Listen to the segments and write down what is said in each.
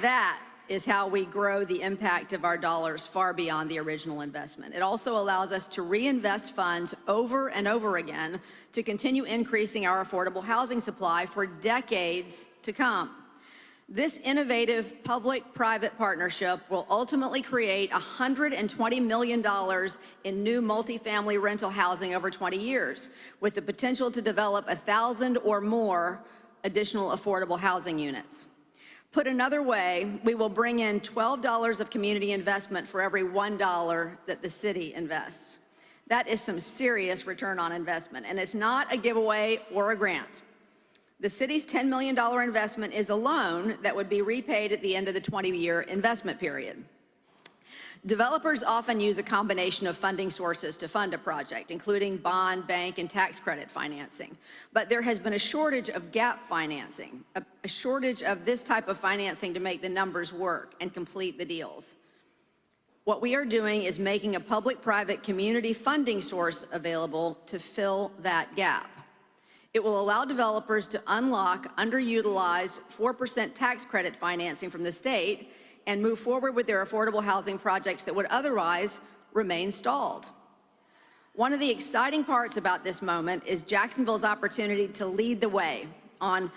That is how we grow the impact of our dollars far beyond the original investment. It also allows us to reinvest funds over and over again to continue increasing our affordable housing supply for decades to come. This innovative public-private partnership will ultimately create $120 million in new multifamily rental housing over 20 years, with the potential to develop 1,000 or more additional affordable housing units. Put another way, we will bring in $12 of community investment for every $1 that the city invests. That is some serious return on investment, and it's not a giveaway or a grant. The city's $10 million investment is a loan that would be repaid at the end of the 20-year investment period. Developers often use a combination of funding sources to fund a project, including bond, bank, and tax credit financing. But there has been a shortage of gap financing, a shortage of this type of financing to make the numbers work and complete the deals. What we are doing is making a public-private community funding source available to fill that gap. It will allow developers to unlock underutilized 4% tax credit financing from the state and move forward with their affordable housing projects that would otherwise remain stalled. One of the exciting parts about this moment is Jacksonville's opportunity to lead the way on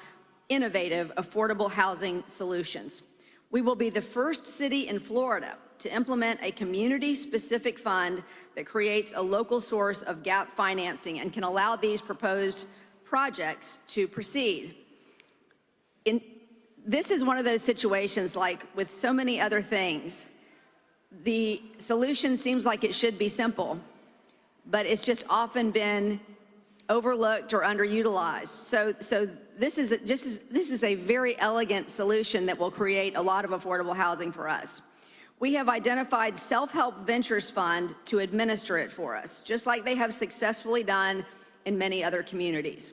innovative affordable housing solutions. We will be the first city in Florida to implement a community-specific fund that creates a local source of gap financing and can allow these proposed projects to proceed. This is one of those situations, like with so many other things, the solution seems like it should be simple, but it's just often been overlooked or underutilized. So this is a very elegant solution that will create a lot of affordable housing for us. We have identified Self-Help Ventures Fund to administer it for us, just like they have successfully done in many other communities.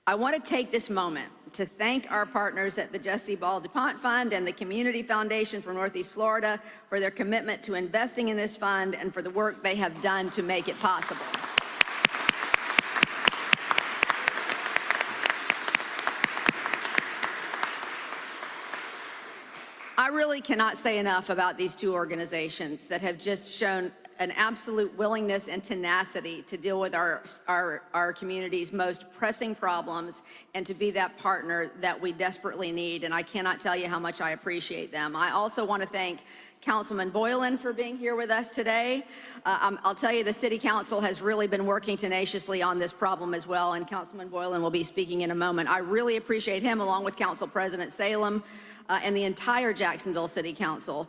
I want to take this moment to thank our partners at the Jesse Ball DuPont Fund and the Community Foundation for Northeast Florida for their commitment to investing in this fund and for the work they have done to make it possible. I really cannot say enough about these two organizations that have just shown an absolute willingness and tenacity to deal with our community's most pressing problems and to be that partner that we desperately need. And I cannot tell you how much I appreciate them. I also want to thank Councilman Boylan for being here with us today. I'll tell you, the City Council has really been working tenaciously on this problem as well, and Councilman Boylan will be speaking in a moment. I really appreciate him, along with Council President Salem and the entire Jacksonville City Council,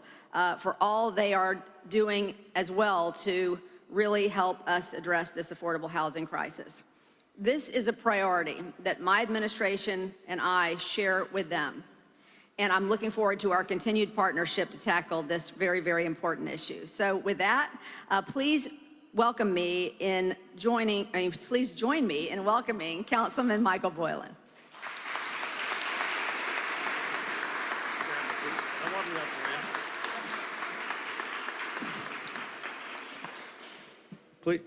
for all they are doing as well to really help us address this affordable housing crisis. This is a priority that my administration and I share with them, and I'm looking forward to our continued partnership to tackle this very, very important issue. So with that, please join me in welcoming Councilman Michael Boylan.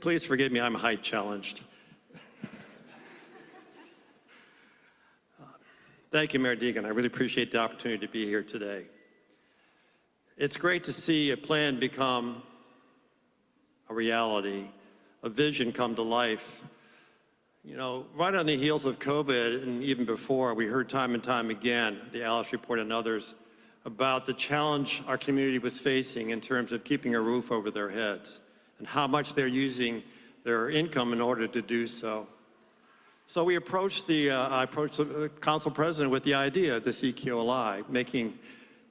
Please forgive me, I'm height challenged. Thank you, Mayor Deegan. I really appreciate the opportunity to be here today. It's great to see a plan become a reality, a vision come to life. You know, right on the heels of COVID and even before, we heard time and time again, the Alice Report and others, about the challenge our community was facing in terms of keeping a roof over their heads and how much they're using their income in order to do so. So we approached I approached the council president with the idea of the CQLI, making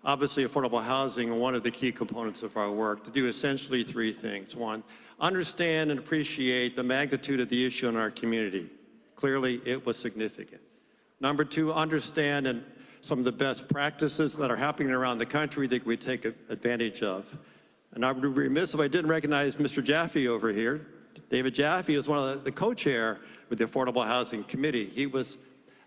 obviously affordable housing one of the key components of our work, to do essentially three things. One, understand and appreciate the magnitude of the issue in our community. Clearly, it was significant. Number two, understand some of the best practices that are happening around the country that we take advantage of. And I would be remiss if I didn't recognize Mr. Jaffe over here. David Jaffe is one of the co-chair with the Affordable Housing Committee. He was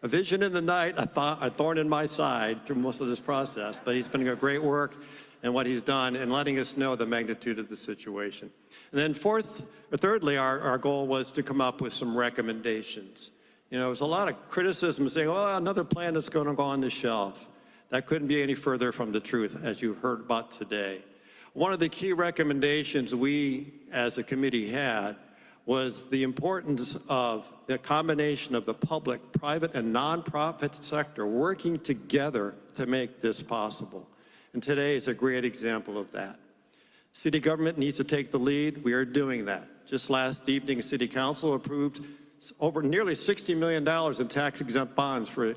a vision in the night, a thorn in my side through most of this process, but he's been doing great work in what he's done and letting us know the magnitude of the situation. And then thirdly, our goal was to come up with some recommendations. You know, there's a lot of criticism saying, oh, another plan that's going to go on the shelf. That couldn't be any further from the truth, as you've heard about today. One of the key recommendations we as a committee had was the importance of the combination of the public, private, and nonprofit sector working together to make this possible. And today is a great example of that. City government needs to take the lead. We are doing that. Just last evening, City Council approved over nearly $60 million in tax-exempt bonds for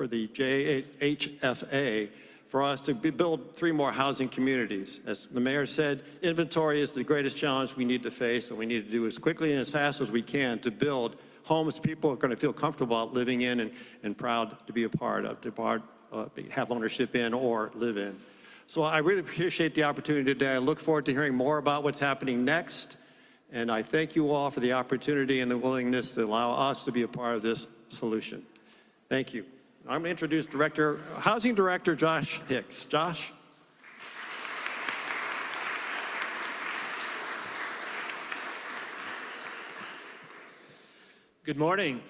the JHFA for us to build 3 more housing communities. As the mayor said, inventory is the greatest challenge we need to face, and we need to do as quickly and as fast as we can to build homes people are going to feel comfortable about living in and proud to be a part of, have ownership in or live in. So I really appreciate the opportunity today. I look forward to hearing more about what's happening next. And I thank you all for the opportunity and the willingness to allow us to be a part of this solution. Thank you. I'm going to introduce Housing Director Josh Hicks. Josh? Good morning.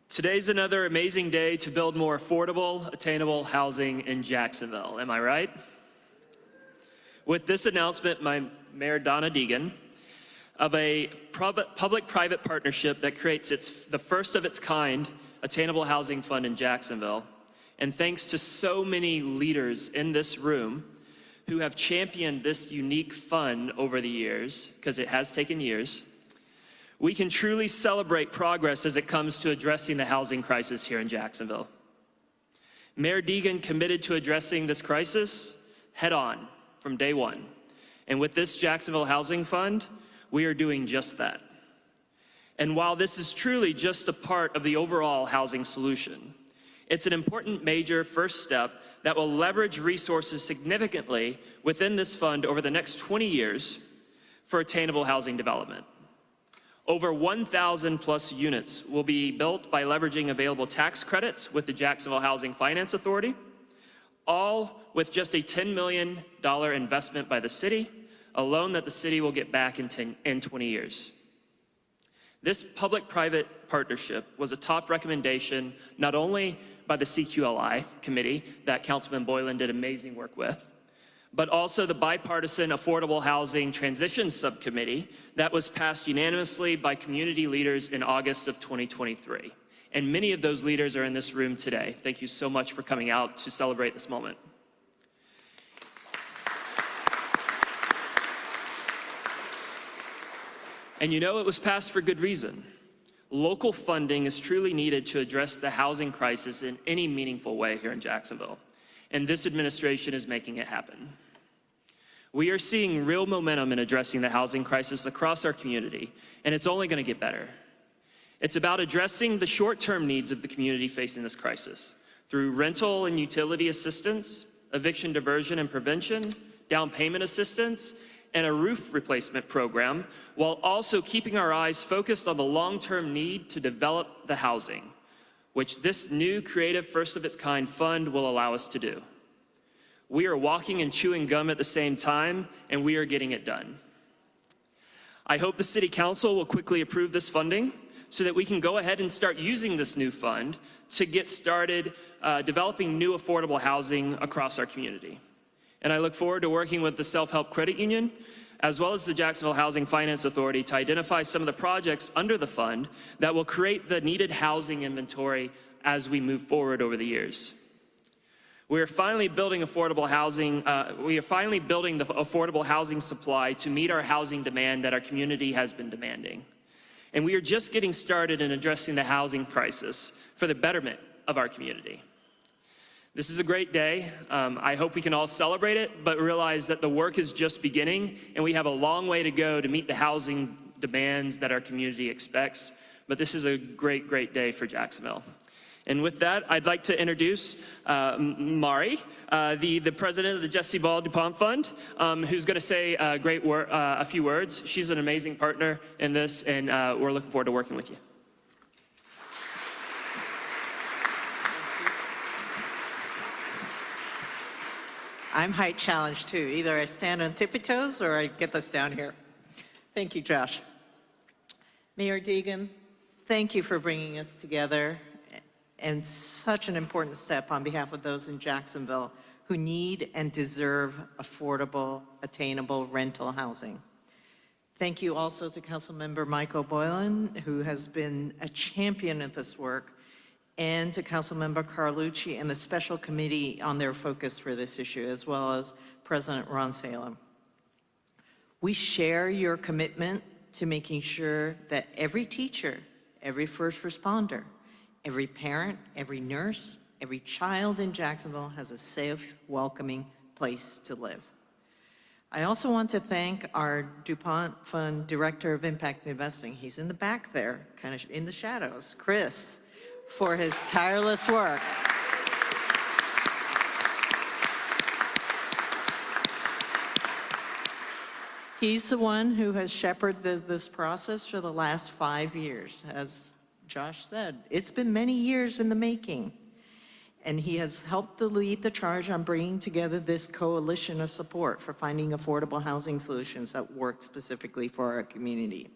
Today's another amazing day to build more affordable, attainable housing in Jacksonville. Am I right? With this announcement, Mayor Donna Deegan, of a public-private partnership that creates the first of its kind attainable housing fund in Jacksonville, and thanks to so many leaders in this room who have championed this unique fund over the years, because it has taken years, we can truly celebrate progress as it comes to addressing the housing crisis here in Jacksonville. Mayor Deegan committed to addressing this crisis head on from day one. And with this Jacksonville Housing Fund, we are doing just that. And while this is truly just a part of the overall housing solution, it's an important major first step that will leverage resources significantly within this fund over the next 20 years for attainable housing development. Over 1,000 plus units will be built by leveraging available tax credits with the Jacksonville Housing Finance Authority, all with just a $10 million investment by the city, a loan that the city will get back in 20 years. This public-private partnership was a top recommendation not only by the CQLI committee that Councilman Boylan did amazing work with, but also the bipartisan Affordable Housing Transition Subcommittee that was passed unanimously by community leaders in August of 2023. And many of those leaders are in this room today. Thank you so much for coming out to celebrate this moment. And you know it was passed for good reason. Local funding is truly needed to address the housing crisis in any meaningful way here in Jacksonville. And this administration is making it happen. We are seeing real momentum in addressing the housing crisis across our community, and it's only going to get better. It's about addressing the short-term needs of the community facing this crisis through rental and utility assistance, eviction diversion and prevention, down payment assistance, and a roof replacement program, while also keeping our eyes focused on the long-term need to develop the housing, which this new creative first-of-its-kind fund will allow us to do. We are walking and chewing gum at the same time, and we are getting it done. I hope the City Council will quickly approve this funding so that we can go ahead and start using this new fund to get started developing new affordable housing across our community. And I look forward to working with the Self-Help Credit Union, as well as the Jacksonville Housing Finance Authority, to identify some of the projects under the fund that will create the needed housing inventory as we move forward over the years. We are finally building affordable housing. We are finally building the affordable housing supply to meet our housing demand that our community has been demanding. And we are just getting started in addressing the housing crisis for the betterment of our community. This is a great day. I hope we can all celebrate it, but realize that the work is just beginning, and we have a long way to go to meet the housing demands that our community expects. But this is a great, great day for Jacksonville. And with that, I'd like to introduce Mari, the president of the Jesse Ball DuPont Fund, who's going to say a few words. She's an amazing partner in this, and we're looking forward to working with you. I'm height challenged too. Either I stand on tippy toes or I get this down here. Thank you, Josh. Mayor Deegan, thank you for bringing us together and such an important step on behalf of those in Jacksonville who need and deserve affordable, attainable rental housing. Thank you also to Councilmember Michael Boylan, who has been a champion of this work, and to Councilmember Carlucci and the special committee on their focus for this issue, as well as President Ron Salem. We share your commitment to making sure that every teacher, every first responder, every parent, every nurse, every child in Jacksonville has a safe, welcoming place to live. I also want to thank our DuPont Fund Director of Impact Investing. He's in the back there, kind of in the shadows, Chris, for his tireless work. He's the one who has shepherded this process for the last 5 years. As Josh said, it's been many years in the making. And he has helped to lead the charge on bringing together this coalition of support for finding affordable housing solutions that work specifically for our community.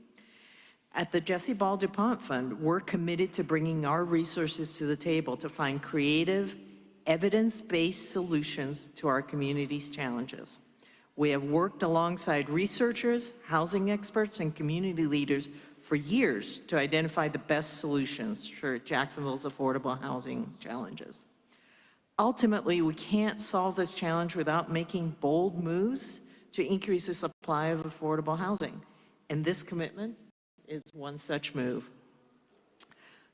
At the Jesse Ball DuPont Fund, we're committed to bringing our resources to the table to find creative, evidence-based solutions to our community's challenges. We have worked alongside researchers, housing experts, and community leaders for years to identify the best solutions for Jacksonville's affordable housing challenges. Ultimately, we can't solve this challenge without making bold moves to increase the supply of affordable housing. And this commitment is one such move.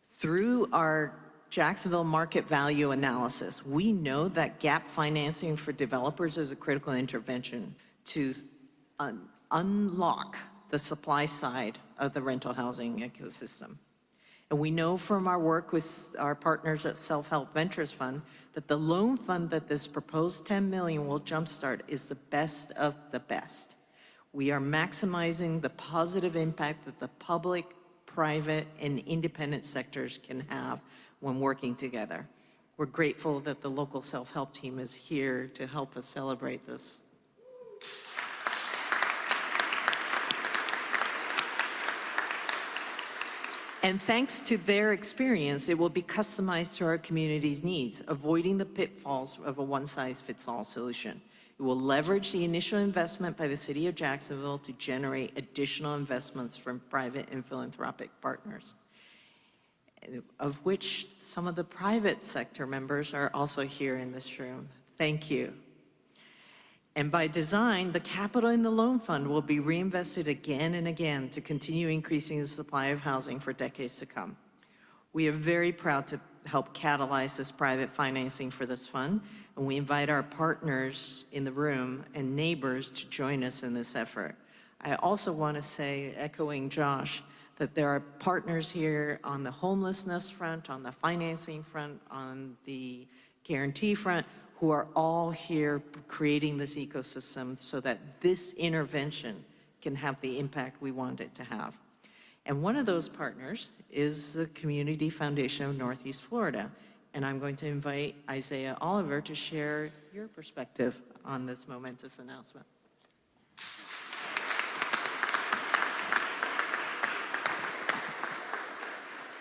Through our Jacksonville market value analysis, we know that gap financing for developers is a critical intervention to unlock the supply side of the rental housing ecosystem. And we know from our work with our partners at Self-Help Ventures Fund that the loan fund that this proposed $10 million will jumpstart is the best of the best. We are maximizing the positive impact that the public, private, and independent sectors can have when working together. We're grateful that the local self-help team is here to help us celebrate this. And thanks to their experience, it will be customized to our community's needs, avoiding the pitfalls of a one-size-fits-all solution. It will leverage the initial investment by the City of Jacksonville to generate additional investments from private and philanthropic partners, of which some of the private sector members are also here in this room. Thank you. And by design, the capital in the loan fund will be reinvested again and again to continue increasing the supply of housing for decades to come. We are very proud to help catalyze this private financing for this fund, and we invite our partners in the room and neighbors to join us in this effort. I also want to say, echoing Josh, that there are partners here on the homelessness front, on the financing front, on the guarantee front, who are all here creating this ecosystem so that this intervention can have the impact we want it to have. And one of those partners is the Community Foundation of Northeast Florida. And I'm going to invite Isaiah Oliver to share your perspective on this momentous announcement.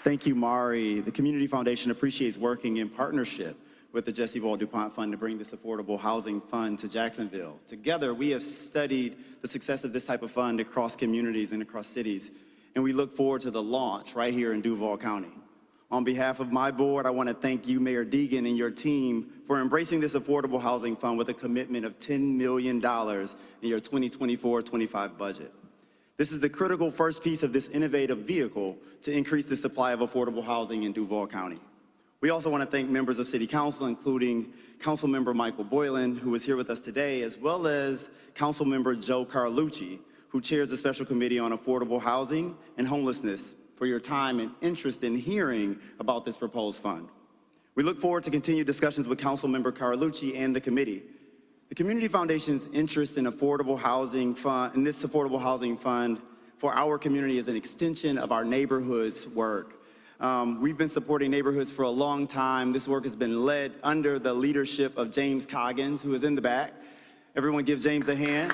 Thank you, Mari. The Community Foundation appreciates working in partnership with the Jesse Ball DuPont Fund to bring this affordable housing fund to Jacksonville. Together, we have studied the success of this type of fund across communities and across cities, and we look forward to the launch right here in Duval County. On behalf of my board, I want to thank you, Mayor Deegan, and your team for embracing this affordable housing fund with a commitment of $10 million in your 2024-25 budget. This is the critical first piece of this innovative vehicle to increase the supply of affordable housing in Duval County. We also want to thank members of City Council, including Councilmember Michael Boylan, who is here with us today, as well as Councilmember Joe Carlucci, who chairs the Special Committee on Affordable Housing and Homelessness, for your time and interest in hearing about this proposed fund. We look forward to continued discussions with Councilmember Carlucci and the committee. The Community Foundation's interest in affordable housing fund, in this affordable housing fund for our community is an extension of our neighborhood's work. We've been supporting neighborhoods for a long time. This work has been led under the leadership of James Coggins, who is in the back. Everyone give James a hand.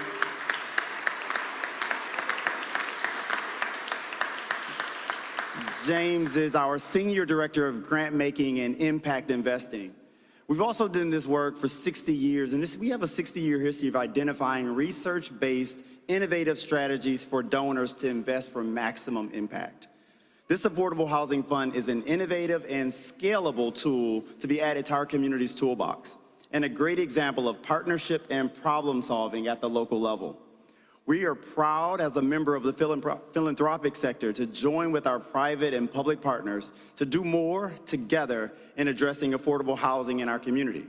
James is our Senior Director of Grant Making and Impact Investing. We've also done this work for 60 years, and we have a 60-year history of identifying research-based, innovative strategies for donors to invest for maximum impact. This Affordable Housing Fund is an innovative and scalable tool to be added to our community's toolbox, and a great example of partnership and problem solving at the local level. We are proud as a member of the philanthropic sector to join with our private and public partners to do more together in addressing affordable housing in our community.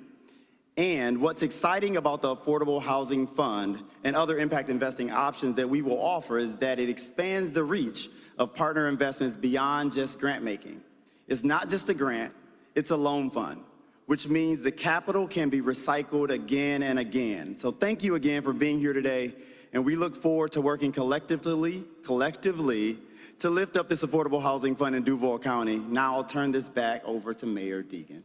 And what's exciting about the Affordable Housing Fund and other impact investing options that we will offer is that it expands the reach of partner investments beyond just grant making. It's not just a grant, it's a loan fund, which means the capital can be recycled again and again. So thank you again for being here today, and we look forward to working collectively to lift up this Affordable Housing Fund in Duval County. Now I'll turn this back over to Mayor Deegan.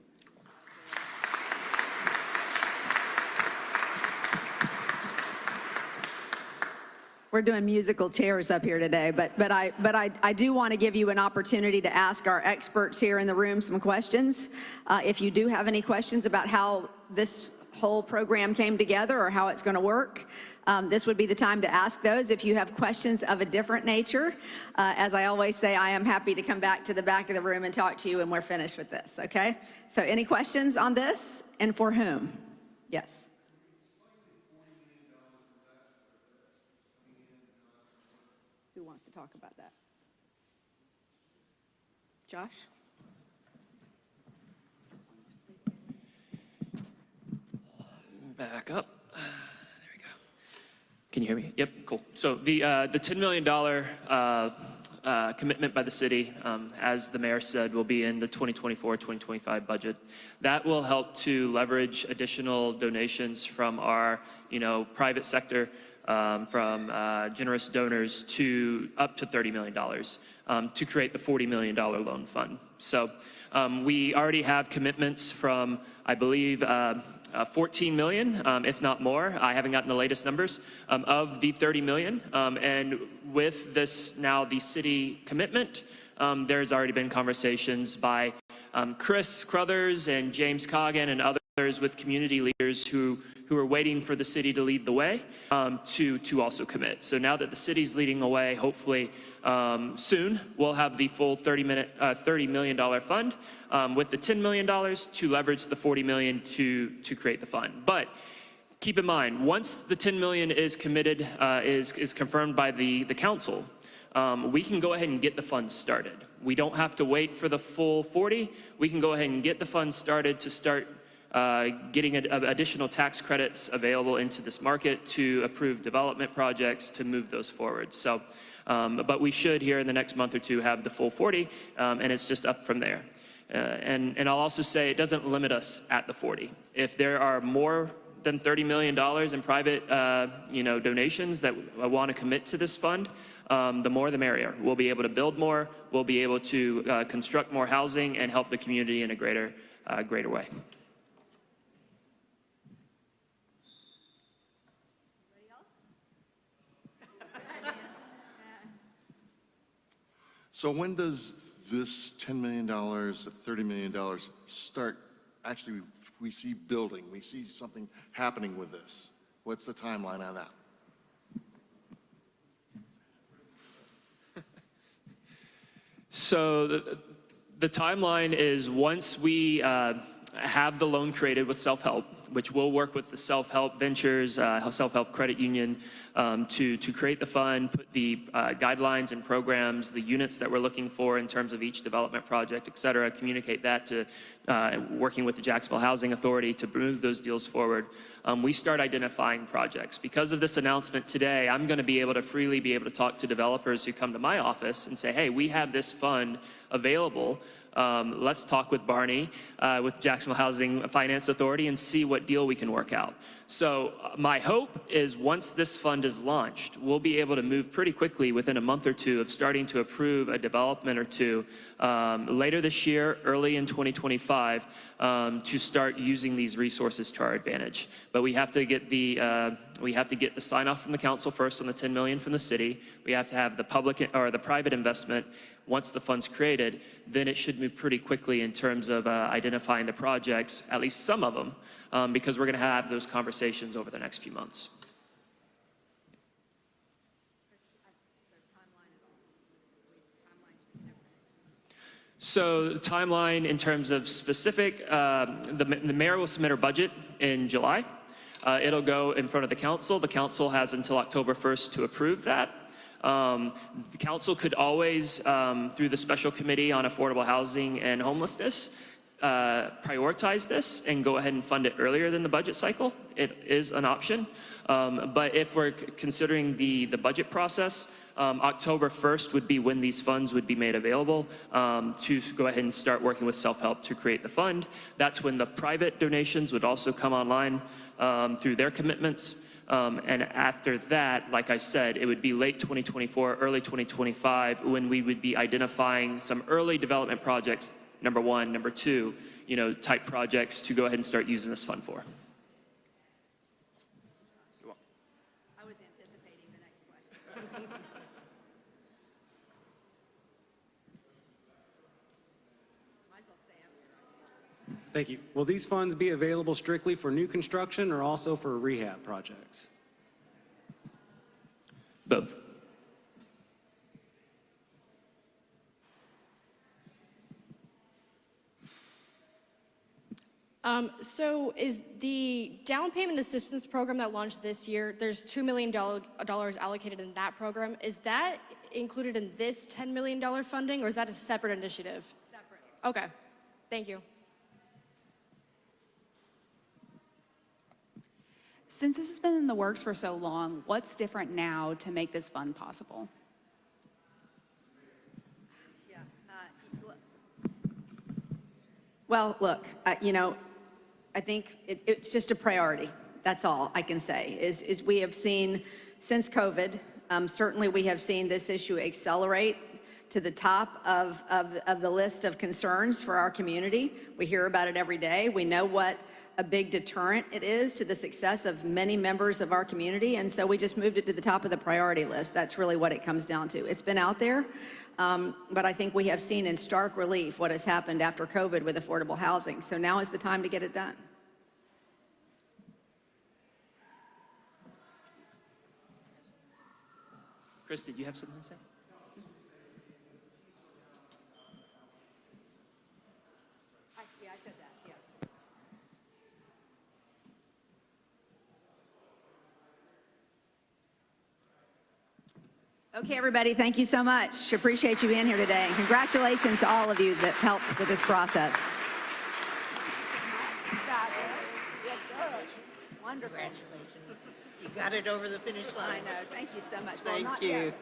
We're doing musical chairs up here today, but I do want to give you an opportunity to ask our experts here in the room some questions. If you do have any questions about how this whole program came together or how it's going to work, this would be the time to ask those. If you have questions of a different nature, as I always say, I am happy to come back to the back of the room and talk to you when we're finished with this, okay? So any questions on this, and for whom? Yes. Who wants to talk about that? Josh? Back up. There we go. Can you hear me? Yep, cool. So the $10 million commitment by the city, as the mayor said, will be in the 2024-2025 budget. That will help to leverage additional donations from our, private sector, from generous donors to up to $30 million to create the $40 million loan fund. So we already have commitments from, I believe, 14 million, if not more. I haven't gotten the latest numbers of the 30 million. And with this now the city commitment, there's already been conversations by Chris Crothers and James Coggin and others with community leaders who are waiting for the city to lead the way to also commit. So now that the city's leading the way, hopefully soon we'll have the full $30 million fund with the $10 million to leverage the $40 million to create the fund. But keep in mind, once the $10 million is committed, is confirmed by the council, we can go ahead and get the fund started. We don't have to wait for the full 40. We can go ahead and get the fund started to start getting additional tax credits available into this market to approve development projects to move those forward. So, but we should here in the next month or two have the full 40, and it's just up from there. And I'll also say it doesn't limit us at the 40. If there are more than $30 million in private, donations that want to commit to this fund, the more the merrier. We'll be able to build more. We'll be able to construct more housing and help the community in a greater way. So when does this $10 million, $30 million start? Actually, we see building, we see something happening with this. What's the timeline on that? So the timeline is once we have the loan created with self-help, which will work with the self-help ventures, self-help credit union to create the fund, put the guidelines and programs, the units that we're looking for in terms of each development project, et cetera, communicate that to working with the Jacksonville Housing Authority to move those deals forward. We start identifying projects. Because of this announcement today, I'm going to be able to freely talk to developers who come to my office and say, hey, we have this fund available. Let's talk with Barney, with Jacksonville Housing Finance Authority, and see what deal we can work out. So my hope is once this fund is launched, we'll be able to move pretty quickly within a month or two of starting to approve a development or two later this year, early in 2025, to start using these resources to our advantage. But we have to get the sign off from the council first on the $10 million from the city. We have to have the public or the private investment. Once the fund's created, then it should move pretty quickly in terms of identifying the projects, at least some of them, because we're going to have those conversations over the next few months. So the timeline in terms of specific, the mayor will submit her budget in July. It'll go in front of the council. The council has until October 1st to approve that. The council could always, through the special committee on affordable housing and homelessness, prioritize this and go ahead and fund it earlier than the budget cycle. It is an option. But if we're considering the budget process, October 1st would be when these funds would be made available to go ahead and start working with self-help to create the fund. That's when the private donations would also come online through their commitments. And after that, like I said, it would be late 2024, early 2025, when we would be identifying some early development projects, number one, number two, type projects to go ahead and start using this fund for. I was anticipating the next question. Thank you. Will these funds be available strictly for new construction or also for rehab projects? Both. So is the down payment assistance program that launched this year, there's $2 million allocated in that program. Is that included in this $10 million funding, or is that a separate initiative? Separate. Okay, thank you. Since this has been in the works for so long, what's different now to make this fund possible? Yeah. Well, look, I think it's just a priority. That's all I can say, is we have seen since COVID, certainly we have seen this issue accelerate to the top of the list of concerns for our community. We hear about it every day. We know what a big deterrent it is to the success of many members of our community, and so we just moved it to the top of the priority list. That's really what it comes down to. It's been out there, but I think we have seen in stark relief what has happened after COVID with affordable housing, so now is the time to get it done. Chris, did you have something to say? Yeah, I said that, yeah. Okay, everybody, thank you so much. Appreciate you being here today. And congratulations to all of you that helped with this process. Wonderful. Congratulations. You got it over the finish line. I know. Thank you so much. Thank you.